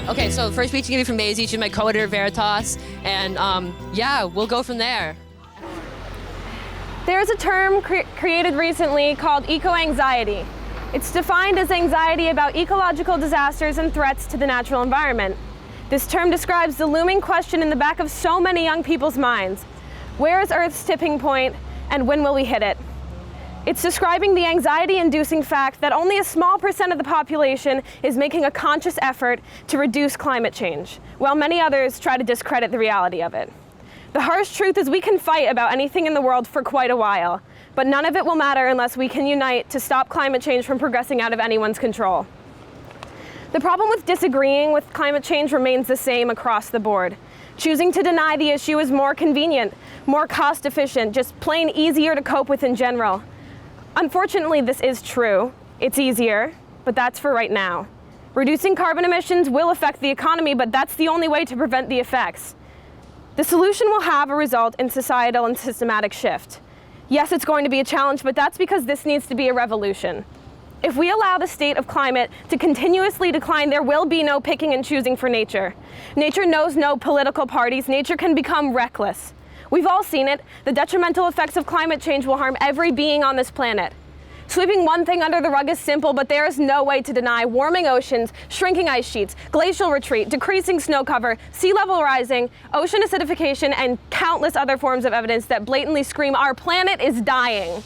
Okay, so the first speech is gonna be from Maisie. She's my co-editor at Veritas, and yeah, we'll go from there. There's a term created recently called eco-anxiety. It's defined as anxiety about ecological disasters and threats to the natural environment. This term describes the looming question in the back of so many young people's minds. Where is Earth's tipping point, and when will we hit it? It's describing the anxiety-inducing fact that only a small percent of the population is making a conscious effort to reduce climate change, while many others try to discredit the reality of it. The harsh truth is we can fight about anything in the world for quite a while, but none of it will matter unless we can unite to stop climate change from progressing out of anyone's control. The problem with disagreeing with climate change remains the same across the board. Choosing to deny the issue is more convenient, more cost-efficient, just plain easier to cope with in general. Unfortunately, this is true. It's easier, but that's for right now. Reducing carbon emissions will affect the economy, but that's the only way to prevent the effects. The solution will have a result in societal and systematic shift. Yes, it's going to be a challenge, but that's because this needs to be a revolution. If we allow the state of climate to continuously decline, there will be no picking and choosing for nature. Nature knows no political parties. Nature can become reckless. We've all seen it. The detrimental effects of climate change will harm every being on this planet. Sweeping one thing under the rug is simple, but there is no way to deny warming oceans, shrinking ice sheets, glacial retreat, decreasing snow cover, sea level rising, ocean acidification, and countless other forms of evidence that blatantly scream our planet is dying.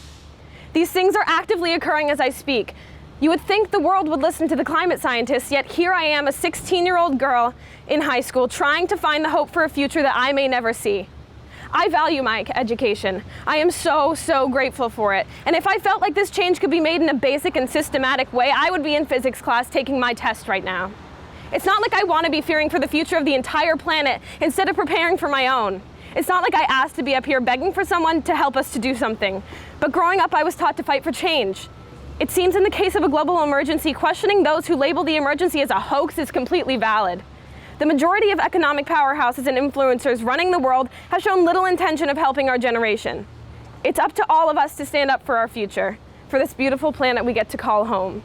These things are actively occurring as I speak. You would think the world would listen to the climate scientists, yet here I am, a 16-year-old girl in high school, trying to find the hope for a future that I may never see. I value my education. I am so grateful for it. And if I felt like this change could be made in a basic and systematic way, I would be in physics class taking my test right now. It's not like I want to be fearing for the future of the entire planet instead of preparing for my own. It's not like I asked to be up here begging for someone to help us to do something. But growing up, I was taught to fight for change. It seems in the case of a global emergency, questioning those who label the emergency as a hoax is completely valid. The majority of economic powerhouses and influencers running the world have shown little intention of helping our generation. It's up to all of us to stand up for our future, for this beautiful planet we get to call home.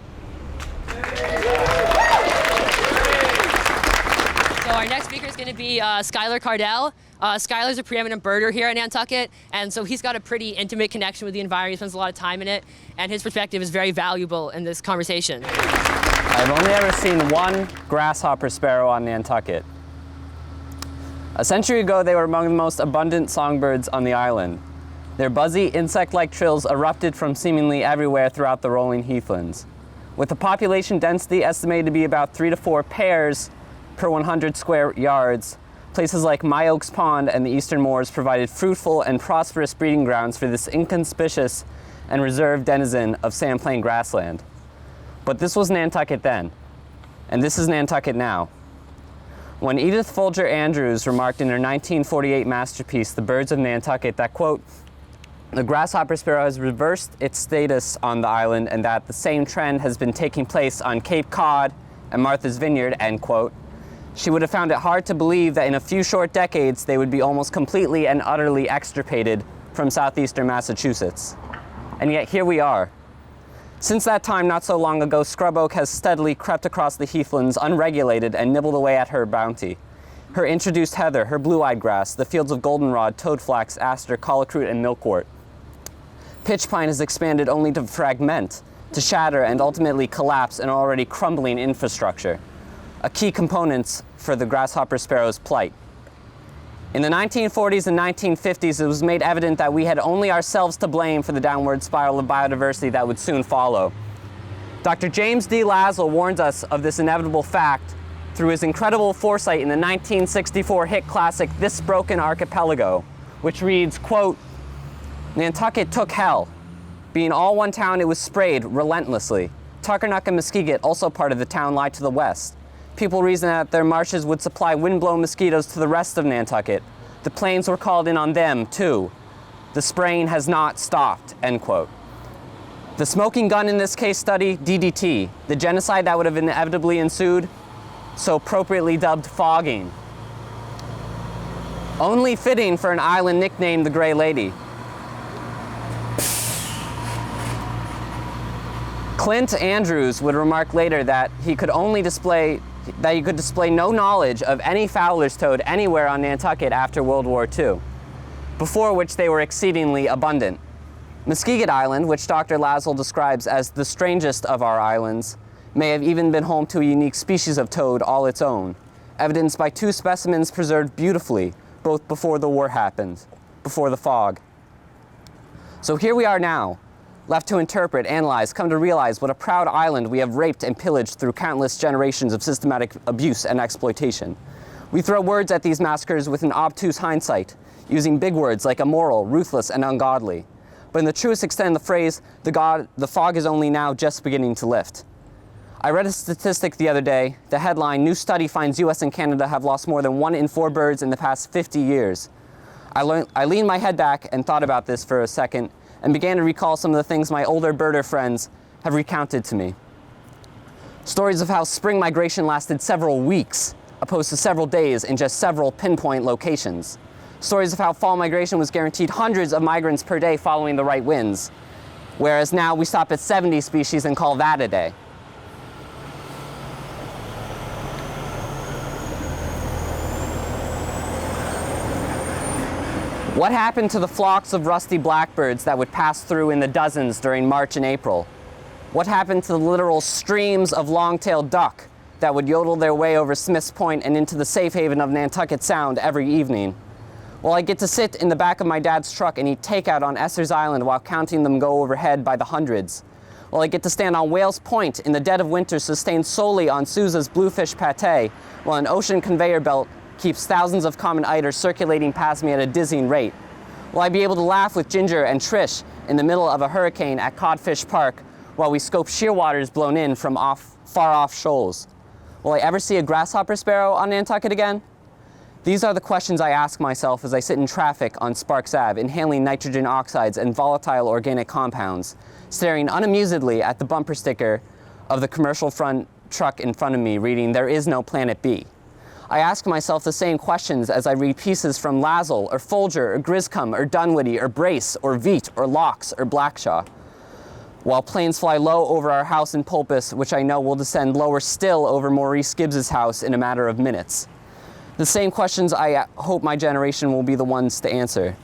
So our next speaker is going to be Skylar Cardell. Skylar's a preeminent birder here in Nantucket, and so he's got a pretty intimate connection with the environment. He spends a lot of time in it, and his perspective is very valuable in this conversation. I've only ever seen one grasshopper sparrow on Nantucket. A century ago, they were among the most abundant songbirds on the island. Their buzzy, insect-like trills erupted from seemingly everywhere throughout the rolling heathlands. With a population density estimated to be about 3 to 4 pairs per 100 square yards, places like My Oaks Pond and the Eastern Moors provided fruitful and prosperous breeding grounds for this inconspicuous and reserved denizen of sandplain grassland. But this was Nantucket then, and this is Nantucket now. When Edith Folger Andrews remarked in her 1948 masterpiece, The Birds of Nantucket, that, quote, the grasshopper sparrow has reversed its status on the island and that the same trend has been taking place on Cape Cod and Martha's Vineyard, end quote, she would have found it hard to believe that in a few short decades they would be almost completely and utterly extirpated from southeastern Massachusetts. And yet here we are. Since that time, not so long ago, scrub oak has steadily crept across the heathlands unregulated and nibbled away at her bounty. Her introduced heather, her blue-eyed grass, the fields of goldenrod, toadflax, aster, colocroot, and milkwort. Pitch pine has expanded only to fragment, to shatter, and ultimately collapse an already crumbling infrastructure, a key component for the grasshopper sparrow's plight. In the 1940s and 1950s, it was made evident that we had only ourselves to blame for the downward spiral of biodiversity that would soon follow. Dr. James D. Laszlo warns us of this inevitable fact through his incredible foresight in the 1964 hit classic This Broken Archipelago, which reads, quote, Nantucket took hell. Being all one town, it was sprayed relentlessly. Tuckernuck and Muskeget, also part of the town, lie to the west. People reasoned that their marshes would supply windblown mosquitoes to the rest of Nantucket. The planes were called in on them, too. The spraying has not stopped, end quote. The smoking gun in this case study, DDT, the genocide that would have inevitably ensued, so appropriately dubbed fogging. Only fitting for an island nicknamed the Gray Lady. Clint Andrews would remark later that he could only display that you could display no knowledge of any Fowler's toad anywhere on Nantucket after World War II, before which they were exceedingly abundant. Muskeget Island, which Dr. Lazzle describes as the strangest of our islands, may have even been home to a unique species of toad all its own, evidenced by 2 specimens preserved beautifully, both before the war happened, before the fog. So here we are now, left to interpret, analyze, come to realize what a proud island we have raped and pillaged through countless generations of systematic abuse and exploitation. We throw words at these massacres with an obtuse hindsight, using big words like immoral, ruthless, and ungodly. But in the truest extent of the phrase, the fog is only now just beginning to lift. I read a statistic the other day. The headline, "New study finds US and Canada have lost more than 1 in 4 birds in the past 50 years. I leaned my head back and thought about this for a second and began to recall some of the things my older birder friends have recounted to me. Stories of how spring migration lasted several weeks, opposed to several days in just several pinpoint locations. Stories of how fall migration was guaranteed hundreds of migrants per day following the right winds, whereas now we stop at 70 species and call that a day. What happened to the flocks of rusty blackbirds that would pass through in the dozens during March and April? What happened to the literal streams of long-tailed duck that would yodel their way over Smith's Point and into the safe haven of Nantucket Sound every evening? Well, I get to sit in the back of my dad's truck and eat takeout on Esser's Island while counting them go overhead by the hundreds. Well, I get to stand on Whales Point in the dead of winter sustained solely on Sousa's bluefish pate, while an ocean conveyor belt keeps thousands of common eiders circulating past me at a dizzying rate. Will I be able to laugh with Ginger and Trish in the middle of a hurricane at Codfish Park while we scope shearwaters blown in from far off shoals? Will I ever see a grasshopper sparrow on Nantucket again? These are the questions I ask myself as I sit in traffic on Sparks Ave, inhaling nitrogen oxides and volatile organic compounds, staring unamusedly at the bumper sticker of the commercial front truck in front of me reading, "There is no Planet B." I ask myself the same questions as I read pieces from Lazzle, or Folger, or Griscom, or Dunwoody, or Brace, or Veet, or Locks, or Blackshaw, while planes fly low over our house in Pulpus, which I know will descend lower still over Maurice Gibbs's house in a matter of minutes. The same questions I hope my generation will be the ones to answer.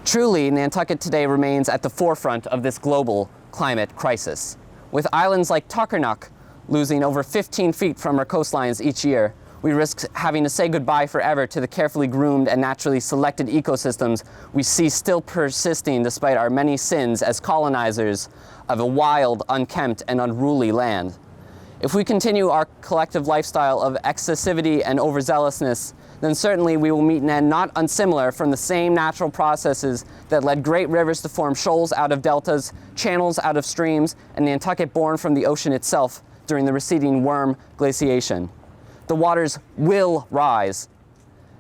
Truly, Nantucket today remains at the forefront of this global climate crisis. With islands like Tuckernuck losing over 15 feet from our coastlines each year, we risk having to say goodbye forever to the carefully groomed and naturally selected ecosystems we see still persisting despite our many sins as colonizers of a wild, unkempt, and unruly land. If we continue our collective lifestyle of excessivity and overzealousness, then certainly we will meet an end not unsimilar from the same natural processes that led great rivers to form shoals out of deltas, channels out of streams, and Nantucket born from the ocean itself during the receding worm glaciation. The waters will rise,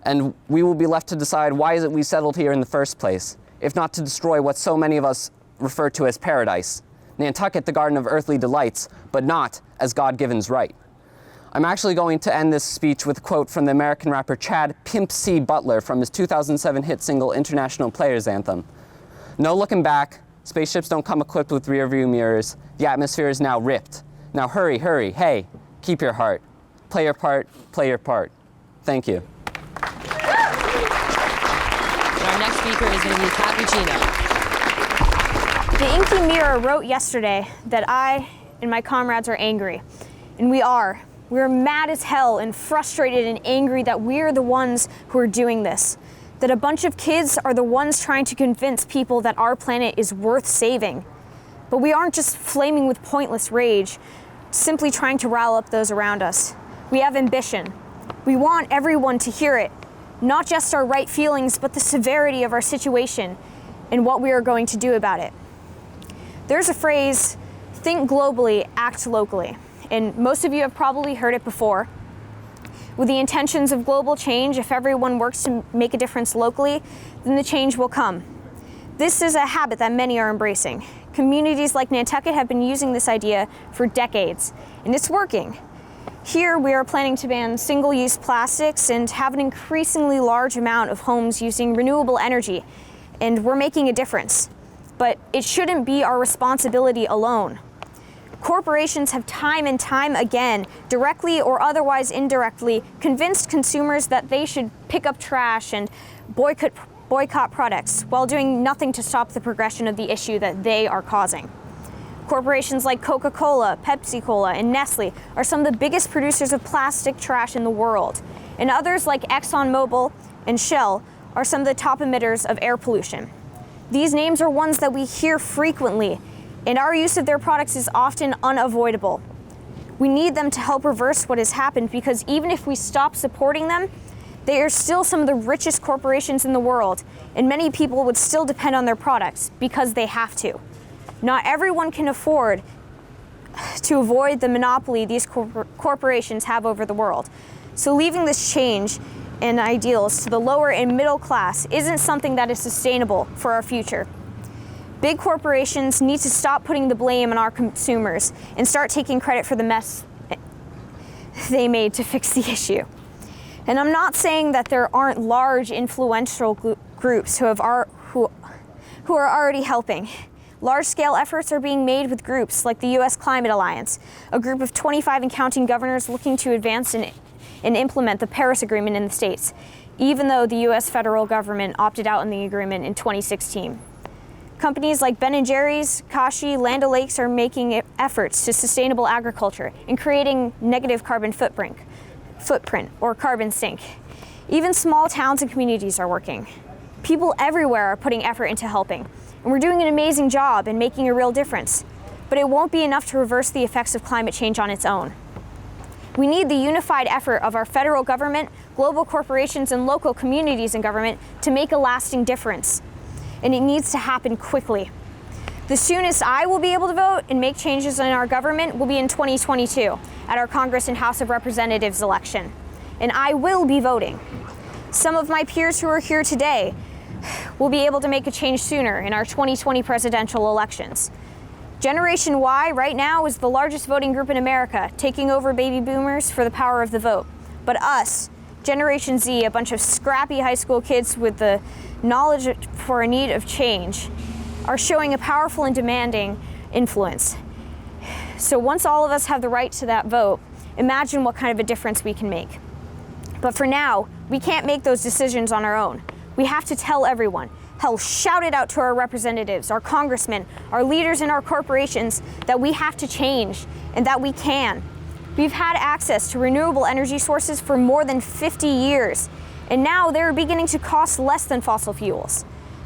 and we will be left to decide why is it we settled here in the first place, if not to destroy what so many of us refer to as paradise. Nantucket, the garden of earthly delights, but not as God-given's right. I'm actually going to end this speech with a quote from the American rapper Chad Pimp C. Butler from his 2007 hit single International Players Anthem. "No looking back, spaceships don't come equipped with rear-view mirrors, the atmosphere is now ripped. Now hurry, hurry, hey, keep your heart. Play your part, play your part." Thank you. Our next speaker is going to be Cappuccino. The Inky Mirror wrote yesterday that I and my comrades are angry. And we are. We're mad as hell and frustrated and angry that we're the ones who are doing this. That a bunch of kids are the ones trying to convince people that our planet is worth saving. But we aren't just flaming with pointless rage, simply trying to rile up those around us. We have ambition. We want everyone to hear it. Not just our right feelings, but the severity of our situation and what we are going to do about it. There's a phrase, think globally, act locally. And most of you have probably heard it before. With the intentions of global change, if everyone works to make a difference locally, then the change will come. This is a habit that many are embracing. Communities like Nantucket have been using this idea for decades, and it's working. Here, we are planning to ban single-use plastics and have an increasingly large amount of homes using renewable energy, and we're making a difference. But it shouldn't be our responsibility alone. Corporations have time and time again, directly or otherwise indirectly, convinced consumers that they should pick up trash and boycott products while doing nothing to stop the progression of the issue that they are causing. Corporations like Coca-Cola, Pepsi-Cola, and Nestle are some of the biggest producers of plastic trash in the world, and others like ExxonMobil and Shell are some of the top emitters of air pollution. These names are ones that we hear frequently, and our use of their products is often unavoidable. We need them to help reverse what has happened, because even if we stop supporting them, they are still some of the richest corporations in the world, and many people would still depend on their products because they have to. Not everyone can afford to avoid the monopoly these corporations have over the world. So leaving this change and ideals to the lower and middle class isn't something that is sustainable for our future. Big corporations need to stop putting the blame on our consumers and start taking credit for the mess they made to fix the issue. And I'm not saying that there aren't large influential groups who are already helping. Large-scale efforts are being made with groups like the U.S. Climate Alliance, a group of 25 and counting governors looking to advance and implement the Paris Agreement in the States, even though the U.S. federal government opted out in the agreement in 2016. Companies like Ben & Jerry's, Kashi, Land O'Lakes are making efforts to sustainable agriculture and creating negative carbon footprint or carbon sink. Even small towns and communities are working. People everywhere are putting effort into helping, and we're doing an amazing job in making a real difference. But it won't be enough to reverse the effects of climate change on its own. We need the unified effort of our federal government, global corporations, and local communities and government to make a lasting difference. And it needs to happen quickly. The soonest I will be able to vote and make changes in our government will be in 2022 at our Congress and House of Representatives election. And I will be voting. Some of my peers who are here today will be able to make a change sooner in our 2020 presidential elections. Generation Y right now is the largest voting group in America, taking over baby boomers for the power of the vote. But us, Generation Z, a bunch of scrappy high school kids with the knowledge for a need of change, are showing a powerful and demanding influence. So once all of us have the right to that vote, imagine what kind of a difference we can make. But for now, we can't make those decisions on our own. We have to tell everyone, hell, shout it out to our representatives, our congressmen, our leaders in our corporations that we have to change and that we can. We've had access to renewable energy sources for more than 50 years, and now they're beginning to cost less than fossil fuels.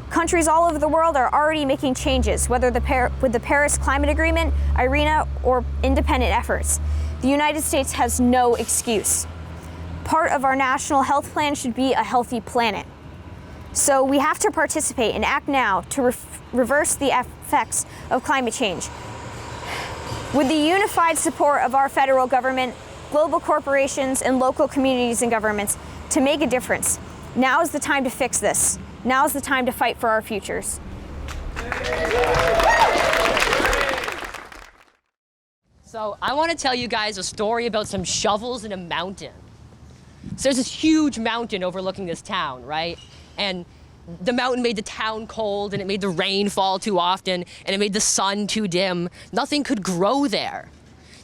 Countries all over the world are already making changes, whether with the Paris Climate Agreement, IRENA, or independent efforts. The United States has no excuse. Part of our national health plan should be a healthy planet. So we have to participate and act now to reverse the effects of climate change. With the unified support of our federal government, global corporations, and local communities and governments to make a difference, now is the time to fix this. Now is the time to fight for our futures. So I want to tell you guys a story about some shovels in a mountain. So there's this huge mountain overlooking this town, right? And the mountain made the town cold, and it made the rain fall too often, and it made the sun too dim. Nothing could grow there.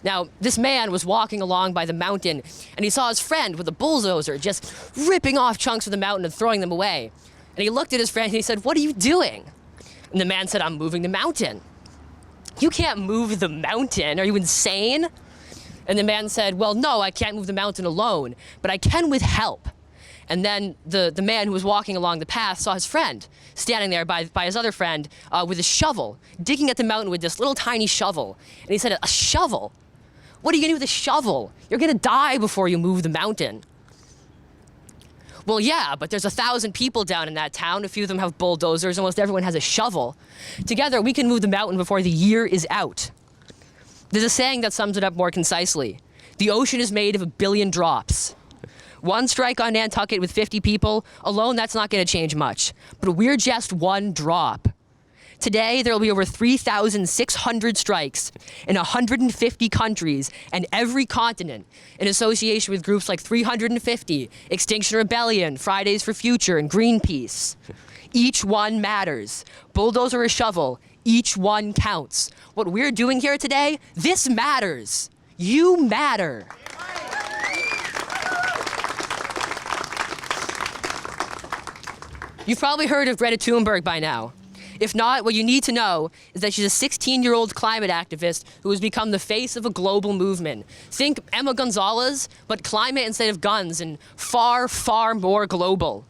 Now, this man was walking along by the mountain, and he saw his friend with a bulldozer just ripping off chunks of the mountain and throwing them away. And he looked at his friend and he said, "What are you doing?" And the man said, "I'm moving the mountain." "You can't move the mountain. Are you insane?" And the man said, "Well, no, I can't move the mountain alone, but I can with help." And then the man who was walking along the path saw his friend standing there by his other friend with a shovel, digging at the mountain with this little tiny shovel. And he said, "A shovel? What are you gonna do with a shovel? You're gonna die before you move the mountain." "Well, yeah, but there's 1,000 people down in that town. A few of them have bulldozers. Almost everyone has a shovel. Together, we can move the mountain before the year is out." There's a saying that sums it up more concisely. The ocean is made of 1 billion drops. One strike on Nantucket with 50 people, alone that's not gonna change much. But we're just one drop. Today, there will be over 3,600 strikes in 150 countries and every continent in association with groups like 350, Extinction Rebellion, Fridays for Future, and Greenpeace. Each one matters. Bulldozer or shovel, Each one counts. What we're doing here today, this matters. You matter. You've probably heard of Greta Thunberg by now. If not, what you need to know is that she's a 16-year-old climate activist who has become the face of a global movement. Think Emma Gonzalez, but climate instead of guns, and far, far more global.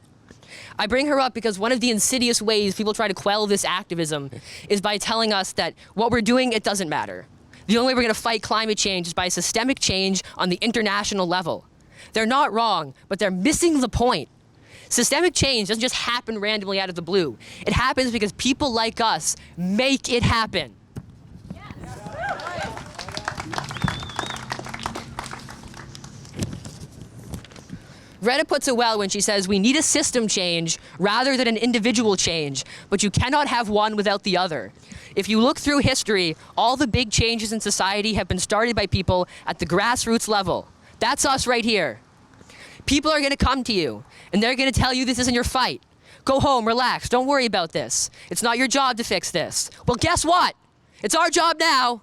I bring her up because one of the insidious ways people try to quell this activism is by telling us that what we're doing, it doesn't matter. The only way we're going to fight climate change is by systemic change on the international level. They're not wrong, but they're missing the point. Systemic change doesn't just happen randomly out of the blue. It happens because people like us make it happen. Greta puts it well when she says we need a system change rather than an individual change, but you cannot have one without the other. If you look through history, all the big changes in society have been started by people at the grassroots level. That's us right here. People are going to come to you, and they're going to tell you this isn't your fight. Go home, relax, don't worry about this. It's not your job to fix this. Well, guess what? It's our job now.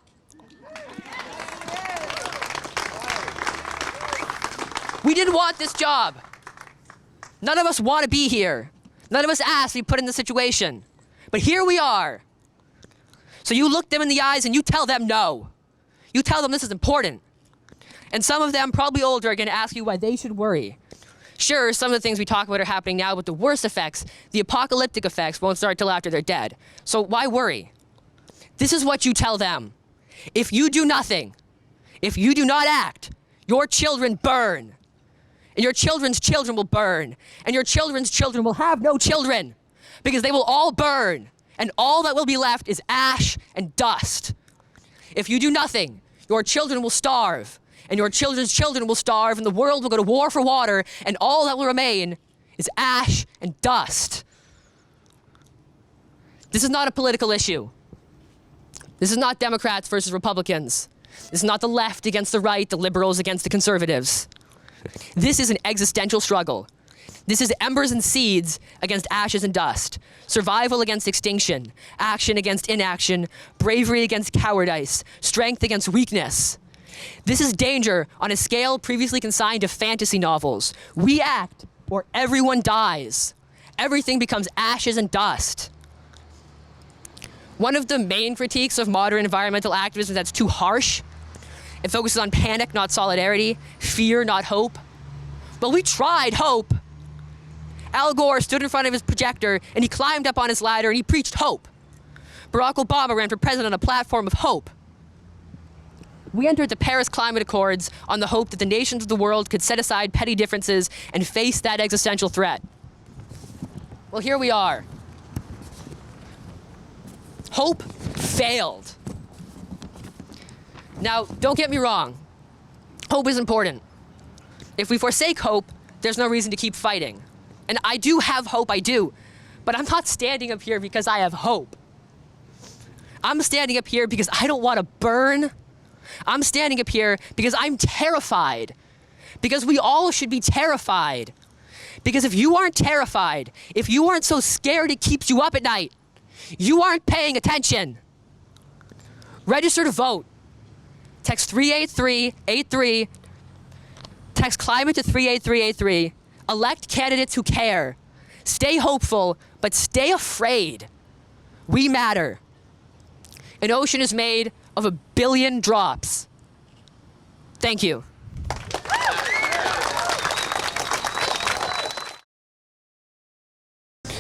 We didn't want this job. None of us want to be here. None of us asked to be put in this situation. But here we are. So you look them in the eyes and you tell them no. You tell them this is important. And some of them, probably older, are going to ask you why they should worry. Sure, some of the things we talk about are happening now, but the worst effects, the apocalyptic effects, won't start till after they're dead. So why worry? This is what you tell them. If you do nothing, if you do not act, your children burn. And your children's children will burn. And your children's children will have no children. Because they will all burn. And all that will be left is ash and dust. If you do nothing, your children will starve. And your children's children will starve, and the world will go to war for water, and all that will remain is ash and dust. This is not a political issue. This is not Democrats versus Republicans. This is not the left against the right, the liberals against the conservatives. This is an existential struggle. This is embers and seeds against ashes and dust, survival against extinction, action against inaction, bravery against cowardice, strength against weakness. This is danger on a scale previously consigned to fantasy novels. We act, or everyone dies. Everything becomes ashes and dust. One of the main critiques of modern environmental activism that's too harsh. It focuses on panic, not solidarity, fear, not hope. But we tried hope. Al Gore stood in front of his projector and he climbed up on his ladder and he preached hope. Barack Obama ran for president on a platform of hope. We entered the Paris Climate Accords on the hope that the nations of the world could set aside petty differences and face that existential threat. Well, here we are. Hope failed. Now, don't get me wrong. Hope is important. If we forsake hope, there's no reason to keep fighting. And I do have hope, I do. But I'm not standing up here because I have hope. I'm standing up here because I don't want to burn. I'm standing up here because I'm terrified. Because we all should be terrified. Because if you aren't terrified, if you aren't so scared it keeps you up at night, you aren't paying attention. Register to vote. Text 38383. Text climate to 38383. Elect candidates who care. Stay hopeful, but stay afraid. We matter. An ocean is made of 1 billion drops. Thank you.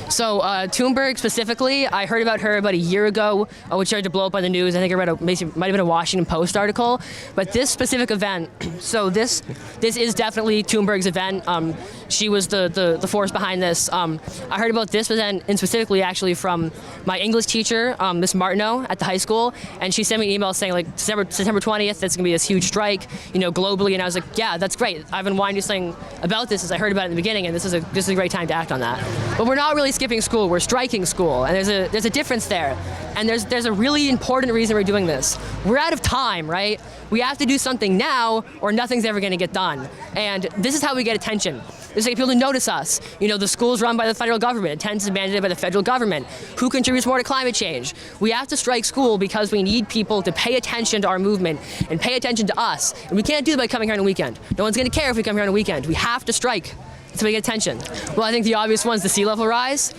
So Thunberg specifically, I heard about her about a year ago, which started to blow up on the news. I think I read might have been a Washington Post article. But this specific event, so this is definitely Thunberg's event. She was the force behind this. I heard about this event, and specifically actually from my English teacher, Miss Martineau at the high school, and she sent me an email saying like September 20th, that's gonna be this huge strike, globally. And I was like, yeah, that's great. I've been wanting to do something about this as I heard about it in the beginning, and this is a great time to act on that. But we're not really skipping school, we're striking school, and there's a difference there. And there's a really important reason we're doing this. We're out of time, right? We have to do something now or nothing's ever gonna get done. And this is how we get attention. It's like people to notice us. You know, the school's run by the federal government. Attendance is mandated by the federal government. Who contributes more to climate change? We have to strike school because we need people to pay attention to our movement and pay attention to us. And we can't do it by coming here on a weekend. No one's going to care if we come here on a weekend. We have to strike to make attention. Well, I think the obvious one is the sea level rise.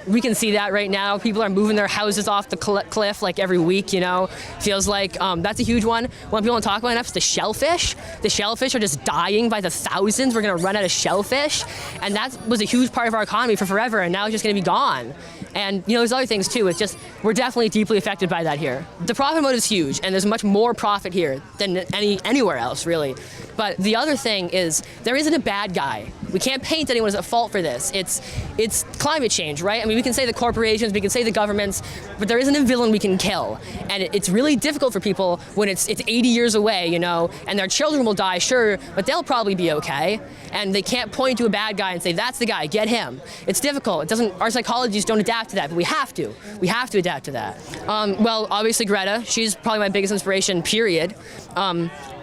We can see that right now. People are moving their houses off the cliff like every week, you know. Feels like that's a huge one. One people don't talk about enough is the shellfish. The shellfish are just dying by the thousands. We're gonna run out of shellfish. And that was a huge part of our economy for forever, and now it's just gonna be gone. And you know, there's other things too. It's just, we're definitely deeply affected by that here. The profit motive is huge, and there's much more profit here than anywhere else, really. But the other thing is, there isn't a bad guy. We can't paint anyone as at fault for this. It's climate change, right? I mean, we can say the corporations, we can say the governments, but there isn't a villain we can kill. And it's really difficult for people when it's 80 years away, you know, and their children will die, sure, but they'll probably be okay. And they can't point to a bad guy and say, that's the guy, get him. It's difficult. It doesn't, our psychologists don't adapt to that, but we have to. We have to adapt to that. Well, obviously Greta, she's probably my biggest inspiration, period.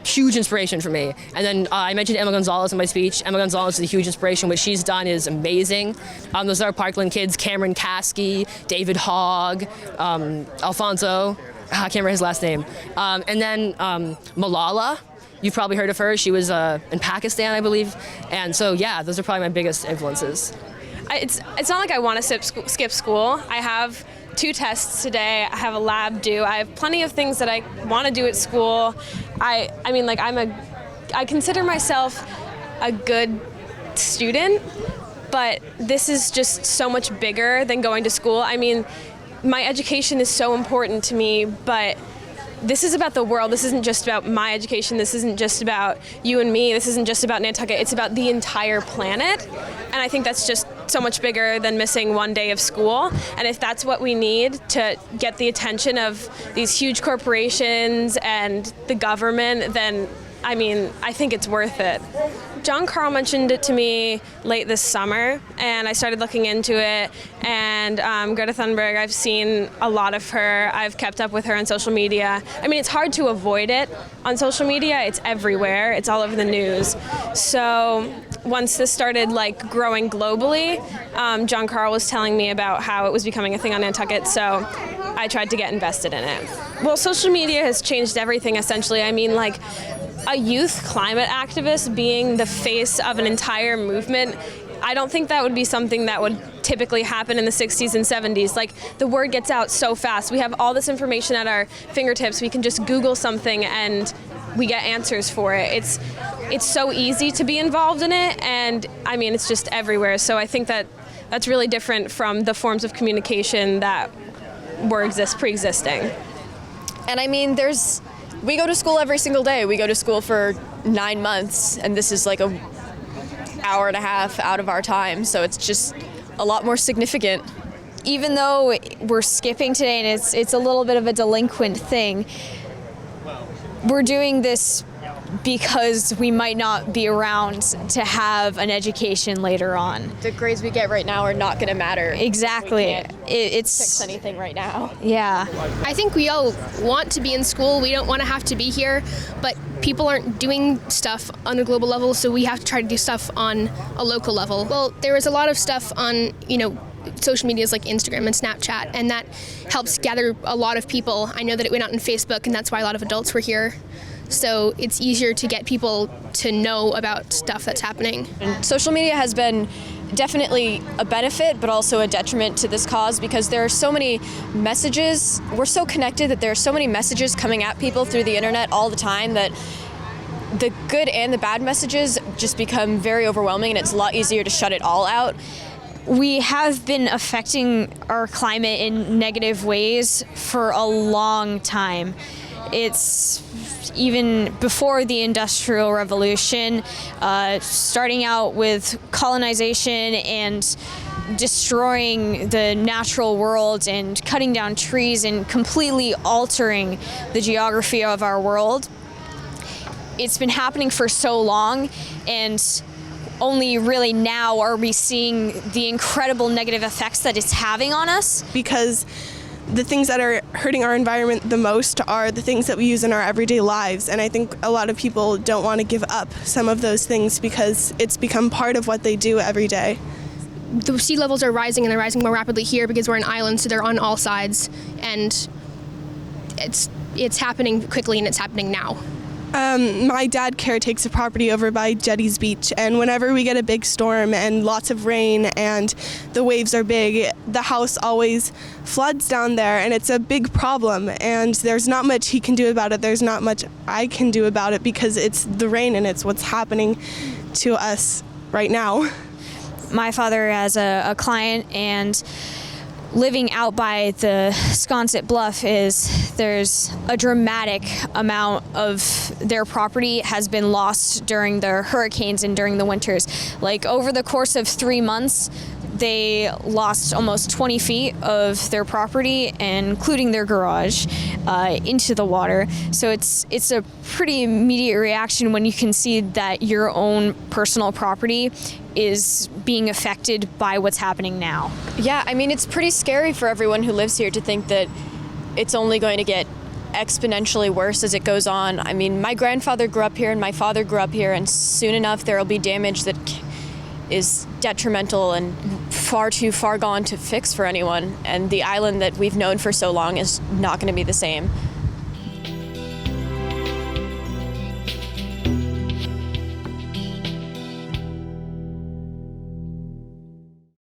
Huge inspiration for me. And then I mentioned Emma Gonzalez in my speech. Emma Gonzalez is a huge inspiration. What she's done is amazing. Those are Parkland kids, Cameron Kasky, David Hogg, Alfonso, I can't remember his last name. And then Malala, you've probably heard of her. She was in Pakistan, I believe. And so, yeah, those are probably my biggest influences. It's not like I want to skip school. I have 2 tests today. I have a lab due. I have plenty of things that I want to do at school. I mean, like, I consider myself a good student, but this is just so much bigger than going to school. I mean, my education is so important to me, but this is about the world. This isn't just about my education. This isn't just about you and me. This isn't just about Nantucket. It's about the entire planet. And I think that's just so much bigger than missing one day of school. And if that's what we need to get the attention of these huge corporations and the government, then I mean, I think it's worth it. John Carl mentioned it to me late this summer, and I started looking into it. And Greta Thunberg, I've seen a lot of her. I've kept up with her on social media. I mean, it's hard to avoid it on social media. It's everywhere. It's all over the news. So once this started like growing globally, John Carl was telling me about how it was becoming a thing on Nantucket. So I tried to get invested in it. Well, social media has changed everything, essentially. I mean, like, a youth climate activist being the face of an entire movement, I don't think that would be something that would typically happen in the 60s and 70s. Like, the word gets out so fast. We have all this information at our fingertips. We can just Google something and we get answers for it. It's so easy to be involved in it, and I mean, it's just everywhere. So I think that that's really different from the forms of communication that were pre-existing. And I mean, we go to school every single day. We go to school for 9 months, and this is like an hour and a half out of our time, so it's just a lot more significant. Even though we're skipping today and it's a little bit of a delinquent thing, we're doing this because we might not be around to have an education later on. The grades we get right now are not going to matter. Exactly. It's fix anything right now. Yeah. I think we all want to be in school. We don't want to have to be here, but people aren't doing stuff on a global level, so we have to try to do stuff on a local level. Well, there is a lot of stuff on, social medias like Instagram and Snapchat, and that helps gather a lot of people. I know that it went out on Facebook, and that's why a lot of adults were here. So it's easier to get people to know about stuff that's happening. And social media has been definitely a benefit, but also a detriment to this cause, because there are so many messages. We're so connected that there are so many messages coming at people through the internet all the time that the good and the bad messages just become very overwhelming, and it's a lot easier to shut it all out. We have been affecting our climate in negative ways for a long time. It's even before the Industrial Revolution, starting out with colonization and destroying the natural world and cutting down trees and completely altering the geography of our world. It's been happening for so long, and only really now are we seeing the incredible negative effects that it's having on us. Because the things that are hurting our environment the most are the things that we use in our everyday lives. And I think a lot of people don't want to give up some of those things because it's become part of what they do every day. The sea levels are rising, and they're rising more rapidly here because we're an island, so they're on all sides, and it's happening quickly, and it's happening now. My dad caretakes a property over by Jetty's Beach, and whenever we get a big storm and lots of rain and the waves are big, the house always floods down there, and it's a big problem, and there's not much he can do about it. There's not much I can do about it because it's the rain and it's what's happening to us right now. My father has a client, and living out by the Sconset Bluff there's a dramatic amount of their property has been lost during the hurricanes and during the winters. Like over the course of 3 months, they lost almost 20 feet of their property, including their garage, into the water. So it's a pretty immediate reaction when you can see that your own personal property is being affected by what's happening now. Yeah, I mean, it's pretty scary for everyone who lives here to think that it's only going to get exponentially worse as it goes on. I mean, my grandfather grew up here and my father grew up here, and soon enough there will be damage that is detrimental and far too far gone to fix for anyone. And the island that we've known for so long is not going to be the same.